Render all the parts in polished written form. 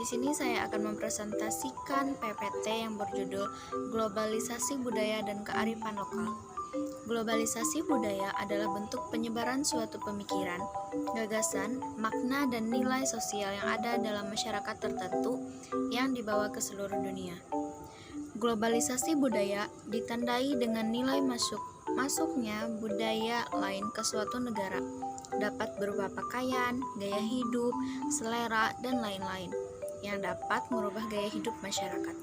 Di sini saya akan mempresentasikan PPT yang berjudul Globalisasi Budaya dan Kearifan Lokal. Globalisasi budaya adalah bentuk penyebaran suatu pemikiran, gagasan, makna, dan nilai sosial yang ada dalam masyarakat tertentu yang dibawa ke seluruh dunia. Globalisasi budaya ditandai dengan nilai masuknya budaya lain ke suatu negara, dapat berupa pakaian, gaya hidup, selera, dan lain-lain yang dapat merubah gaya hidup masyarakat.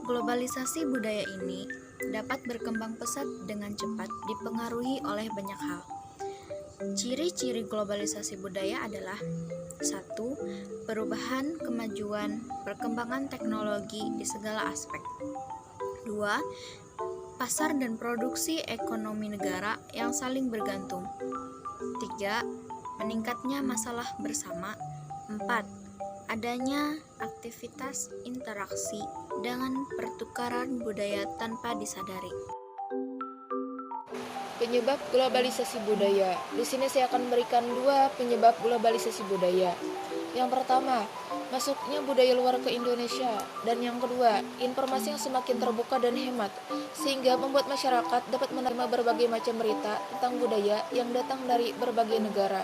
Globalisasi budaya ini dapat berkembang pesat dengan cepat dipengaruhi oleh banyak hal. Ciri-ciri globalisasi budaya adalah 1. Perubahan, kemajuan, perkembangan teknologi di segala aspek. 2. Pasar dan produksi ekonomi negara yang saling bergantung. 3. Meningkatnya masalah bersama. 4. Adanya aktivitas interaksi dengan pertukaran budaya tanpa disadari. Penyebab globalisasi budaya. Di sini saya akan memberikan 2 penyebab globalisasi budaya. Yang pertama, masuknya budaya luar ke Indonesia, dan yang kedua, informasi yang semakin terbuka dan hemat, sehingga membuat masyarakat dapat menerima berbagai macam berita tentang budaya yang datang dari berbagai negara.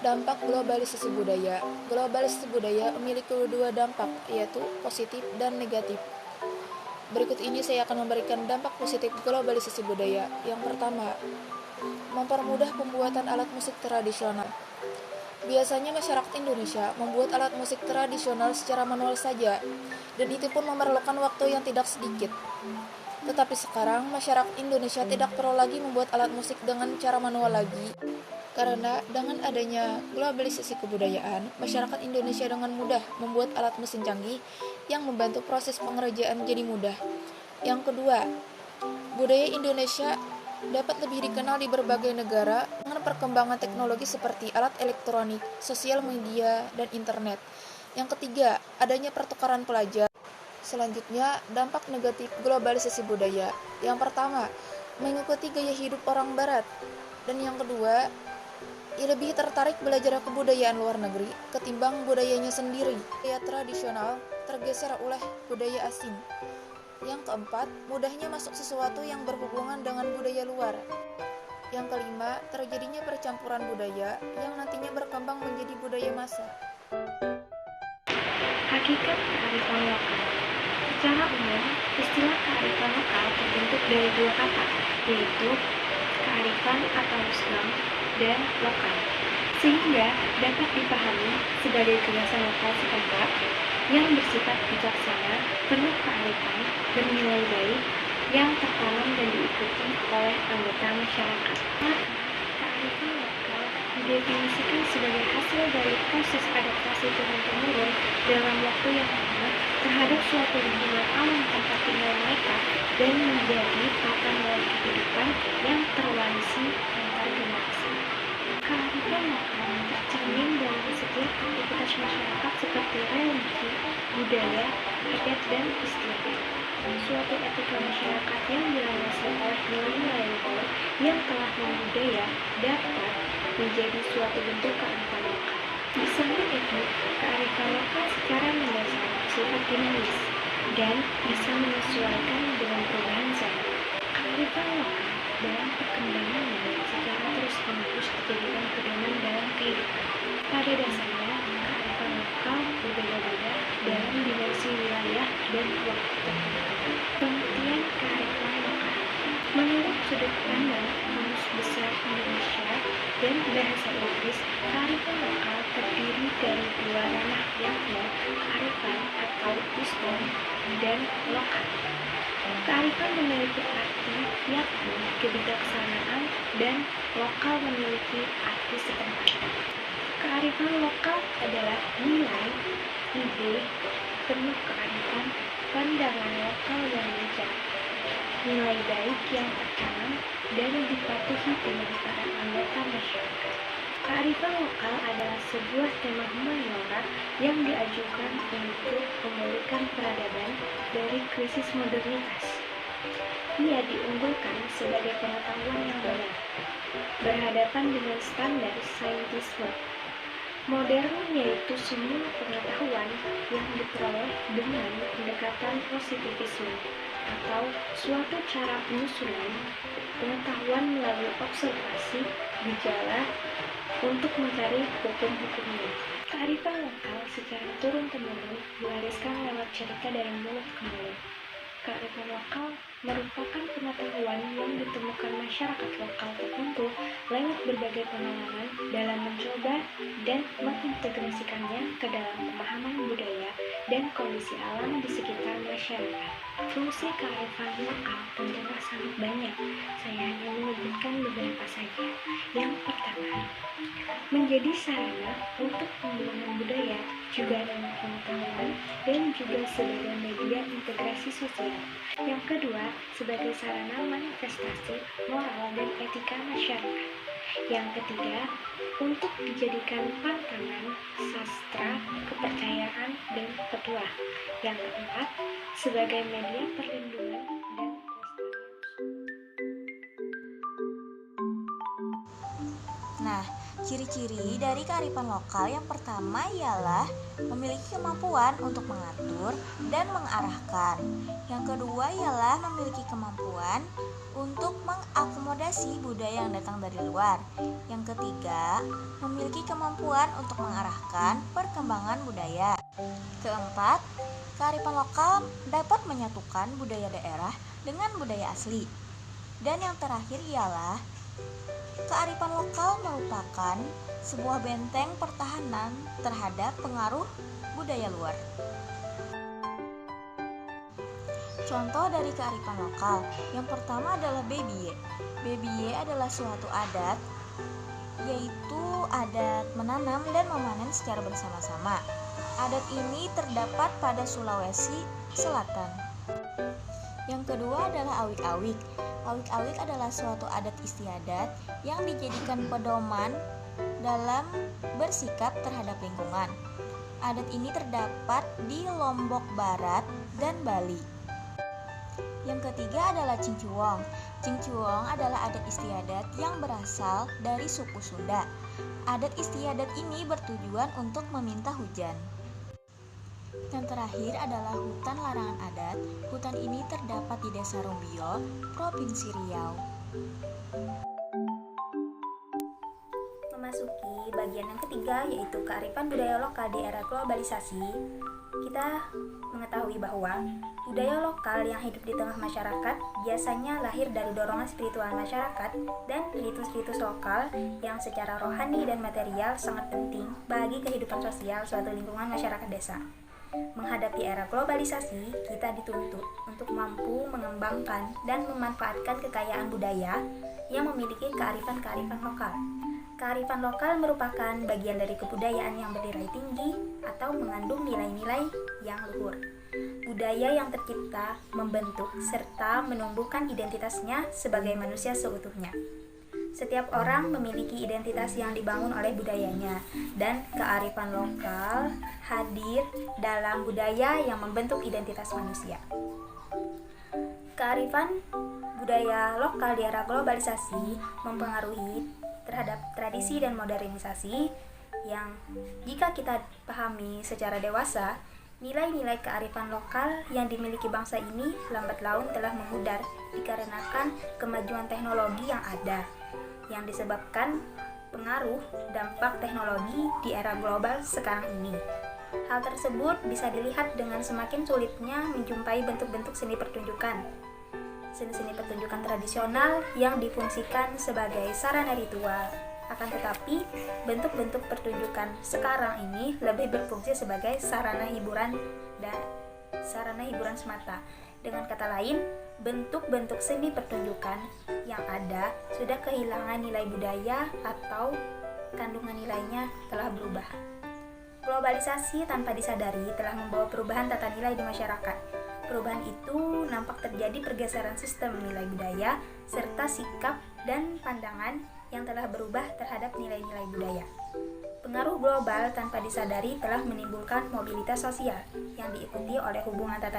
Dampak globalisasi budaya. Globalisasi budaya memiliki 2 dampak, yaitu positif dan negatif. Berikut ini saya akan memberikan dampak positif globalisasi budaya. Yang pertama, mempermudah pembuatan alat musik tradisional. Biasanya masyarakat Indonesia membuat alat musik tradisional secara manual saja, dan itu pun memerlukan waktu yang tidak sedikit. Tetapi sekarang masyarakat Indonesia tidak perlu lagi membuat alat musik dengan cara manual lagi, karena dengan adanya globalisasi kebudayaan, masyarakat Indonesia dengan mudah membuat alat mesin canggih yang membantu proses pengerjaan jadi mudah. Yang kedua, budaya Indonesia dapat lebih dikenal di berbagai negara dengan perkembangan teknologi seperti alat elektronik, sosial media, dan internet. Yang ketiga, adanya pertukaran pelajar. Selanjutnya, dampak negatif globalisasi budaya. Yang pertama, mengikuti gaya hidup orang barat. Dan yang kedua, ia lebih tertarik belajar kebudayaan luar negeri ketimbang budayanya sendiri. Budaya tradisional tergeser oleh budaya asing. Yang keempat, mudahnya masuk sesuatu yang berhubungan dengan budaya luar. Yang kelima, terjadinya percampuran budaya yang nantinya berkembang menjadi budaya massa. Hakikat kearifan lokal. Secara umum, istilah kearifan lokal terbentuk dari 2 kata, yaitu kearifan atau wisdom dan lokal, sehingga dapat dipahami sebagai kebiasaan lokal setempat yang bersifat bijaksana, penuh kearifan, bernilai baik, yang tertanam dan diikuti oleh anggota masyarakat. Kearifan lokal didefinisikan sebagai hasil dari proses adaptasi turun-temurun dalam waktu yang lama terhadap suatu lingkungan alam tempat tinggal mereka dan menjadi tata nilai kehidupan yang terwarisi antar generasi. Kearifan lokal tercermin dalam setiap aktivitas masyarakat seperti religi, budaya, adat, dan istiadat. Suatu etika masyarakat yang dilandasi oleh nilai-nilai luhur yang telah membudaya dapat menjadi suatu bentuk kearifan lokal. Di samping itu, kearifan lokal secara mendasar bersifat dinamis dan bisa menyesuaikan dengan perubahan zaman. Kearifan lokal dalam perkembangannya secara terus-menerus dijadikan pedoman dalam kehidupan. Pada dasarnya, kearifan lokal berbeda-beda dalam dimensi wilayah dan waktu tertentu. Pengertian kearifan lokal menurut sudut pandang Kamus Besar Indonesia dan Bahasa Inggris, kearifan lokal terdiri dari 2 ranah, yakni kearifan atau wisdom dan lokal. Kearifan memiliki arti yakni kebijaksanaan dan lokal memiliki arti setempat. Kearifan lokal adalah nilai, ide, penuh kearifan, pandangan lokal yang bijak, nilai baik yang tertanam dan dipatuhi oleh para anggota masyarakat. Kearifan lokal adalah sebuah tema humaniora yang diajukan untuk memulihkan peradaban dari krisis modernitas. Ia diunggulkan sebagai pengetahuan yang benar, berhadapan dengan standar saintisme. Modern yaitu semua pengetahuan yang diperoleh dengan pendekatan positivisme atau suatu cara penyusunan pengetahuan melalui observasi gejala untuk mencari hukum-hukumnya. Kearifan lokal secara turun-temurun diwariskan lewat cerita dari mulut ke mulut. Kearifan lokal merupakan pengetahuan yang ditemukan masyarakat lokal tertentu lewat berbagai pengalaman dalam mencoba dan mengintegrasikannya ke dalam pemahaman budaya dan kondisi alam di sekitar masyarakat. Fungsi kearifan lokal tentunya sangat banyak. Saya hanya menyebutkan beberapa saja. Yang pertama, menjadi sarana untuk pengembangan budaya, juga dalam pengetahuan dan juga sebagai media integrasi sosial. Yang kedua, sebagai sarana manifestasi moral dan etika masyarakat. Yang ketiga, untuk dijadikan pantangan sastra, kepercayaan, dan petuah. Yang keempat, sebagai media perlindungan dan Nah, ciri-ciri dari kearifan lokal yang pertama ialah memiliki kemampuan untuk mengatur dan mengarahkan. Yang kedua ialah memiliki kemampuan untuk mengakomodasi budaya yang datang dari luar. Yang ketiga, memiliki kemampuan untuk mengarahkan perkembangan budaya. Keempat, kearifan lokal dapat menyatukan budaya daerah dengan budaya asli. Dan yang terakhir ialah kearifan lokal merupakan sebuah benteng pertahanan terhadap pengaruh budaya luar. Contoh dari kearifan lokal, yang pertama adalah bebiye. Bebiye adalah suatu adat, yaitu adat menanam dan memanen secara bersama-sama. Adat ini terdapat pada Sulawesi Selatan. Yang kedua adalah awik-awik. Awik-awik adalah suatu adat istiadat yang dijadikan pedoman dalam bersikap terhadap lingkungan. Adat ini terdapat di Lombok Barat dan Bali. Yang ketiga adalah cingcuwong. Cingcuwong adalah adat istiadat yang berasal dari suku Sunda. Adat istiadat ini bertujuan untuk meminta hujan. Yang terakhir adalah hutan larangan adat. Hutan ini terdapat di Desa Rumbio, Provinsi Riau. Memasuki bagian yang ketiga, yaitu kearifan budaya lokal di era globalisasi. Kita mengetahui bahwa budaya lokal yang hidup di tengah masyarakat biasanya lahir dari dorongan spiritual masyarakat dan ritus-ritus lokal yang secara rohani dan material sangat penting bagi kehidupan sosial suatu lingkungan masyarakat desa. Menghadapi era globalisasi, kita dituntut untuk mampu mengembangkan dan memanfaatkan kekayaan budaya yang memiliki kearifan-kearifan lokal. Kearifan lokal merupakan bagian dari kebudayaan yang bernilai tinggi atau mengandung nilai-nilai yang luhur. Budaya yang tercipta, membentuk, serta menumbuhkan identitasnya sebagai manusia seutuhnya. Setiap orang memiliki identitas yang dibangun oleh budayanya, dan kearifan lokal hadir dalam budaya yang membentuk identitas manusia. Kearifan budaya lokal di era globalisasi mempengaruhi terhadap tradisi dan modernisasi yang jika kita pahami secara dewasa, nilai-nilai kearifan lokal yang dimiliki bangsa ini lambat laun telah memudar dikarenakan kemajuan teknologi yang ada, yang disebabkan pengaruh dampak teknologi di era global sekarang ini. Hal tersebut bisa dilihat dengan semakin sulitnya menjumpai bentuk-bentuk seni pertunjukan. Seni-seni pertunjukan tradisional yang difungsikan sebagai sarana ritual. Akan tetapi, bentuk-bentuk pertunjukan sekarang ini lebih berfungsi sebagai sarana hiburan dan sarana hiburan semata. Dengan kata lain, bentuk-bentuk seni pertunjukan yang ada sudah kehilangan nilai budaya atau kandungan nilainya telah berubah. Globalisasi tanpa disadari telah membawa perubahan tata nilai di masyarakat. Perubahan itu nampak terjadi pergeseran sistem nilai budaya serta sikap dan pandangan yang telah berubah terhadap nilai-nilai budaya. Pengaruh global tanpa disadari telah menimbulkan mobilitas sosial yang diikuti oleh hubungan tata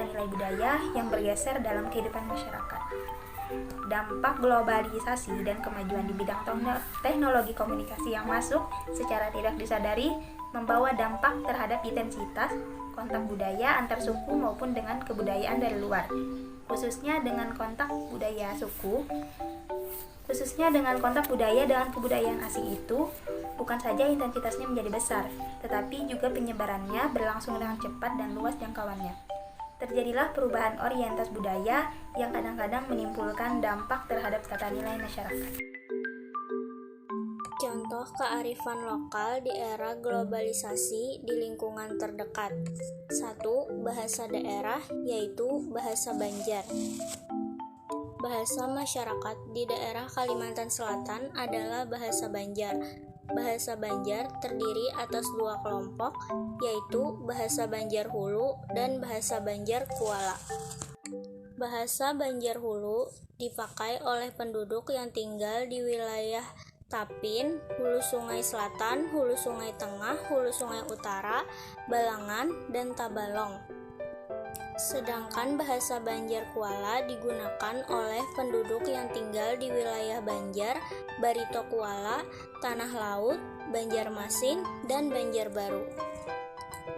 nilai budaya yang bergeser dalam kehidupan masyarakat. dampak globalisasi dan kemajuan di bidang teknologi komunikasi yang masuk secara tidak disadari membawa dampak terhadap intensitas kontak budaya antar suku maupun dengan kebudayaan dari luar. Khususnya dengan kontak budaya dengan kebudayaan asing itu, bukan saja intensitasnya menjadi besar, tetapi juga penyebarannya berlangsung dengan cepat dan luas jangkauannya. Terjadilah perubahan orientasi budaya yang kadang-kadang menimbulkan dampak terhadap tata nilai masyarakat. Contoh kearifan lokal di era globalisasi di lingkungan terdekat. 1. Bahasa daerah, yaitu bahasa Banjar. Bahasa masyarakat di daerah Kalimantan Selatan adalah bahasa Banjar. Bahasa Banjar terdiri atas dua kelompok, yaitu bahasa Banjar Hulu dan bahasa Banjar Kuala. Bahasa Banjar Hulu dipakai oleh penduduk yang tinggal di wilayah Tapin, Hulu Sungai Selatan, Hulu Sungai Tengah, Hulu Sungai Utara, Balangan, dan Tabalong. Sedangkan bahasa Banjar Kuala digunakan oleh penduduk yang tinggal di wilayah Banjar, Barito Kuala, Tanah Laut, Banjarmasin, dan Banjarbaru.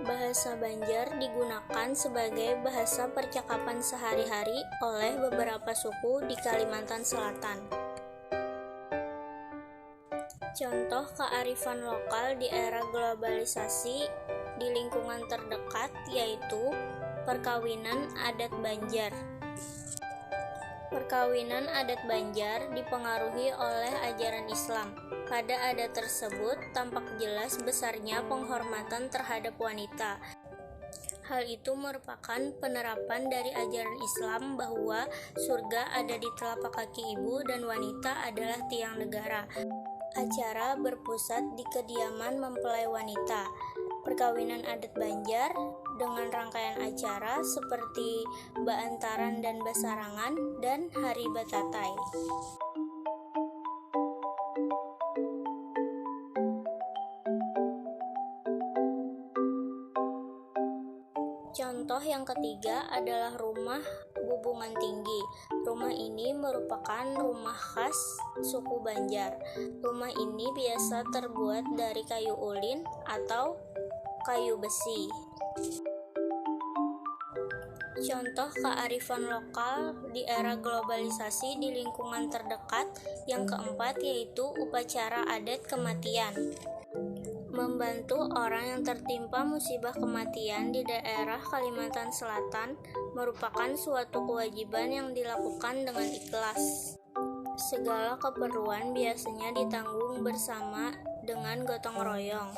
Bahasa Banjar digunakan sebagai bahasa percakapan sehari-hari oleh beberapa suku di Kalimantan Selatan. Contoh kearifan lokal di era globalisasi di lingkungan terdekat yaitu perkawinan adat Banjar. Perkawinan adat Banjar dipengaruhi oleh ajaran Islam. Pada adat tersebut tampak jelas besarnya penghormatan terhadap wanita. Hal itu merupakan penerapan dari ajaran Islam bahwa surga ada di telapak kaki ibu dan wanita adalah tiang negara. Acara berpusat di kediaman mempelai wanita. Perkawinan adat Banjar dengan rangkaian acara seperti Baantaran dan Basarangan dan Hari Batatai. Contoh yang ketiga adalah rumah bubungan tinggi. Rumah ini merupakan rumah khas suku Banjar. Rumah ini biasa terbuat dari kayu ulin atau kayu besi. Contoh kearifan lokal di era globalisasi di lingkungan terdekat yang keempat yaitu upacara adat kematian. Membantu orang yang tertimpa musibah kematian di daerah Kalimantan Selatan merupakan suatu kewajiban yang dilakukan dengan ikhlas. Segala keperluan biasanya ditanggung bersama dengan gotong royong.